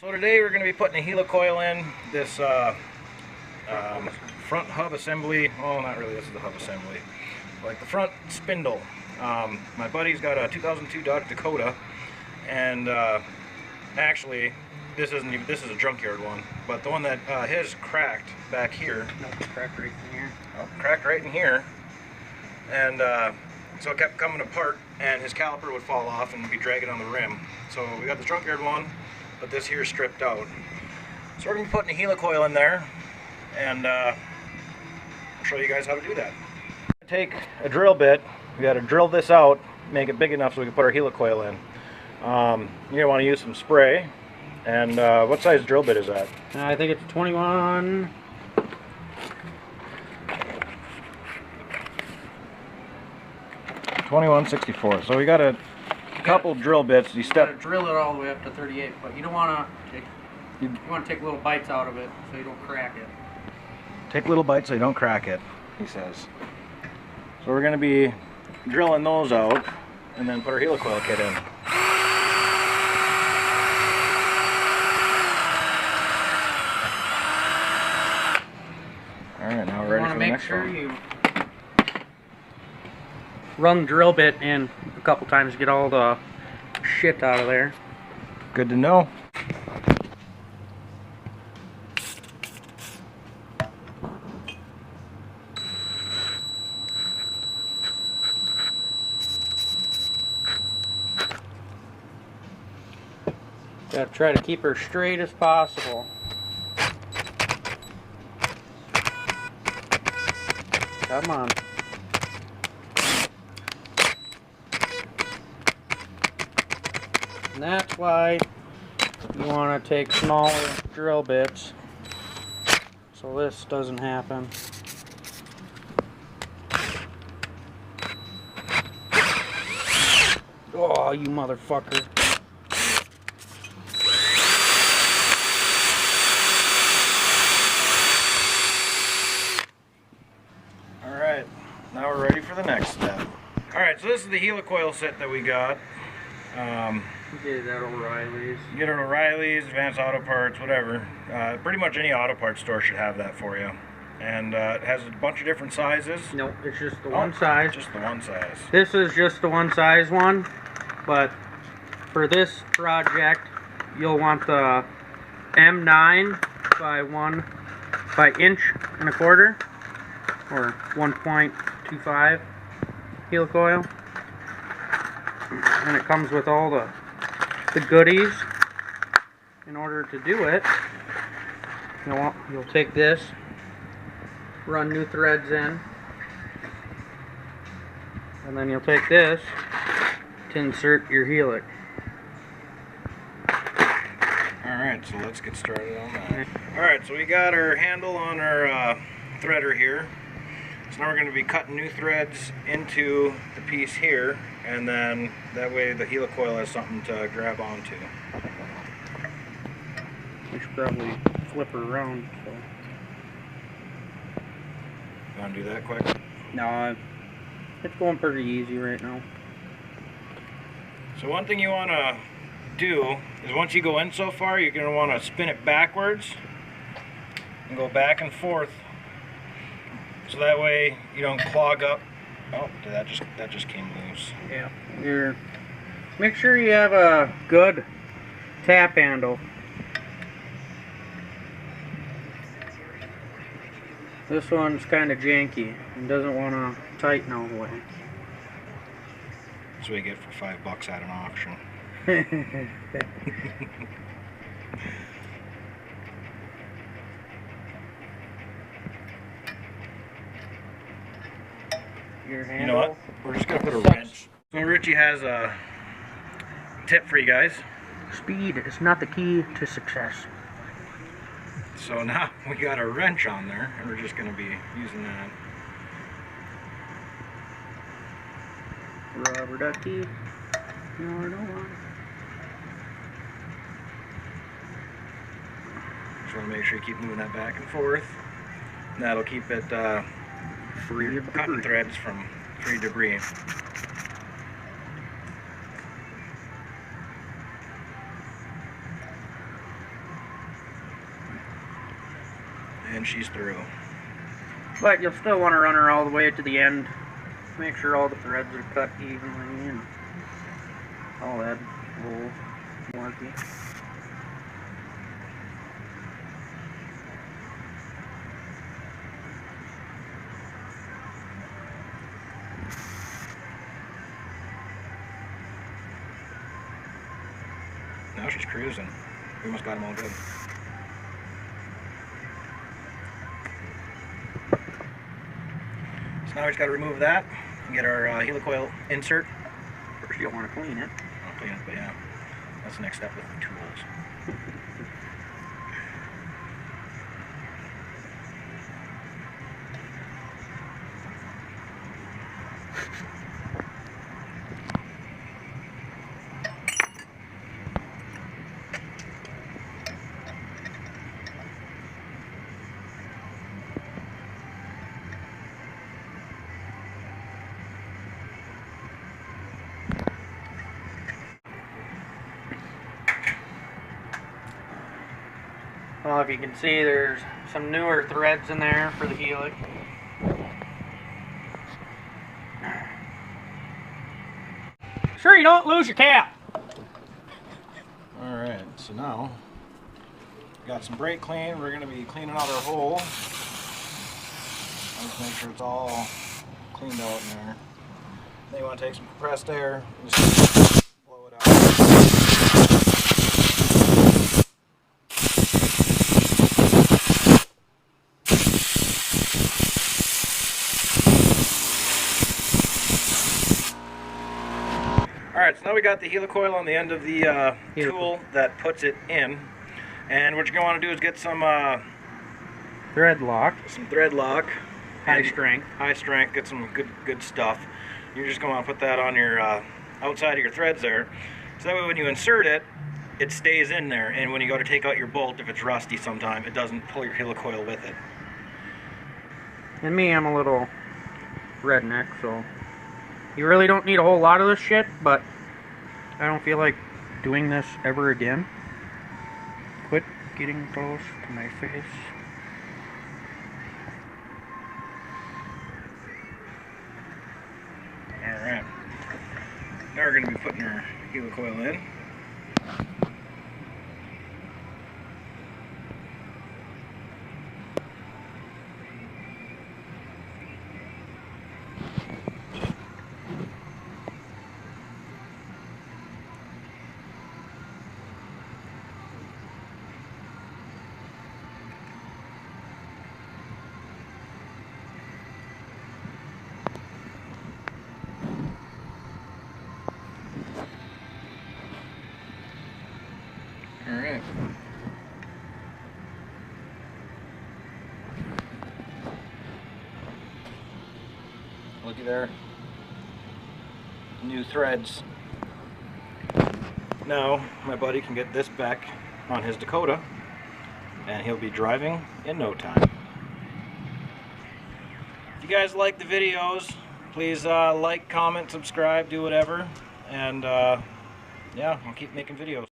So today we're going to be putting a helicoil in this front hub assembly. Well, not really, this is the hub assembly. Like the front spindle. My buddy's got a 2002 Dakota, and actually this is a junkyard one, but the one that his cracked back here. No, cracked right in here. Oh, cracked right in here, and so it kept coming apart, and his caliper would fall off and be dragging on the rim. So we got the junkyard one, but this here is stripped out. So we're going to be putting a helicoil in there, and I'll show you guys how to do that. Take a drill bit, we got to drill this out, make it big enough so we can put our helicoil in. You're going to want to use some spray, and what size drill bit is that? I think it's 21. .21/64. So we got a couple drill bits. You gotta drill it all the way up to 38, but you don't want to. You want to take little bites out of it so you don't crack it. Take little bites so you don't crack it, he says. So we're going to be drilling those out and then put our helicoil kit in. Alright, now we're ready for the next one. You want to make sure you run the drill bit in a couple times to get all the shit out of there. Good to know. Gotta try to keep her straight as possible. Come on. And that's why you want to take smaller drill bits so this doesn't happen. Oh, you motherfucker. Alright, now we're ready for the next step. Alright, so this is the helicoil set that we got. You get it at O'Reilly's. You get it at O'Reilly's, Advanced Auto Parts, whatever. Pretty much any auto parts store should have that for you. And it has a bunch of different sizes. No, it's just the one size. Just the one size. This is just the one size one, but for this project, you'll want the M9 by inch and a quarter, or 1.25 helicoil. And it comes with all the goodies. In order to do it, you'll take this, run new threads in, and then you'll take this to insert your helic. Alright, so let's get started on that. Alright, so we got our handle on our threader here. So now we're going to be cutting new threads into the piece here, and then that way the helicoil has something to grab onto. We should probably flip her around. So. You want to do that quick? No, it's going pretty easy right now. So one thing you want to do is once you go in so far, you're going to want to spin it backwards and go back and forth. So that way you don't clog up. Oh, that just came loose. Yeah. Make sure you have a good tap handle. This one's kind of janky and doesn't want to tighten all the way. That's what you get for $5 at an auction. You know what? We're just going to put a wrench. So Richie has a tip for you guys. Speed is not the key to success. So now we got a wrench on there, and we're just going to be using that. Rubber ducky. No, I don't want it. Just want to make sure you keep moving that back and forth. And that'll keep it free of cotton threads from free debris. and she's through. But you'll still want to run her all the way to the end. Make sure all the threads are cut evenly and all that bull malarkey. Now she's cruising. We almost got them all good. So now we just got to remove that and get our helicoil insert. First you'll want to clean it. I'll clean it, but yeah, that's the next step with the tools. Well, if you can see, there's some newer threads in there for the helix. Sure you don't lose your cap. Alright, so now we got some brake clean. We're going to be cleaning out our hole. Let's make sure it's all cleaned out in there. Then you want to take some compressed air and just blow it out. Alright, so now we got the helicoil on the end of the tool that puts it in. And what you're going to want to do is get some Thread lock. High strength. High strength, get some good stuff. You're just going to want to put that on your outside of your threads there. So that way when you insert it, it stays in there. And when you go to take out your bolt, if it's rusty sometime, it doesn't pull your helicoil with it. And me, I'm a little redneck, so you really don't need a whole lot of this shit, but I don't feel like doing this ever again. Quit getting close to my face. Alright. Now we're going to be putting our helicoil in. Alright. Looky there. New threads. Now my buddy can get this back on his Dakota and he'll be driving in no time. If you guys like the videos, please like, comment, subscribe, do whatever, and yeah, I'll keep making videos.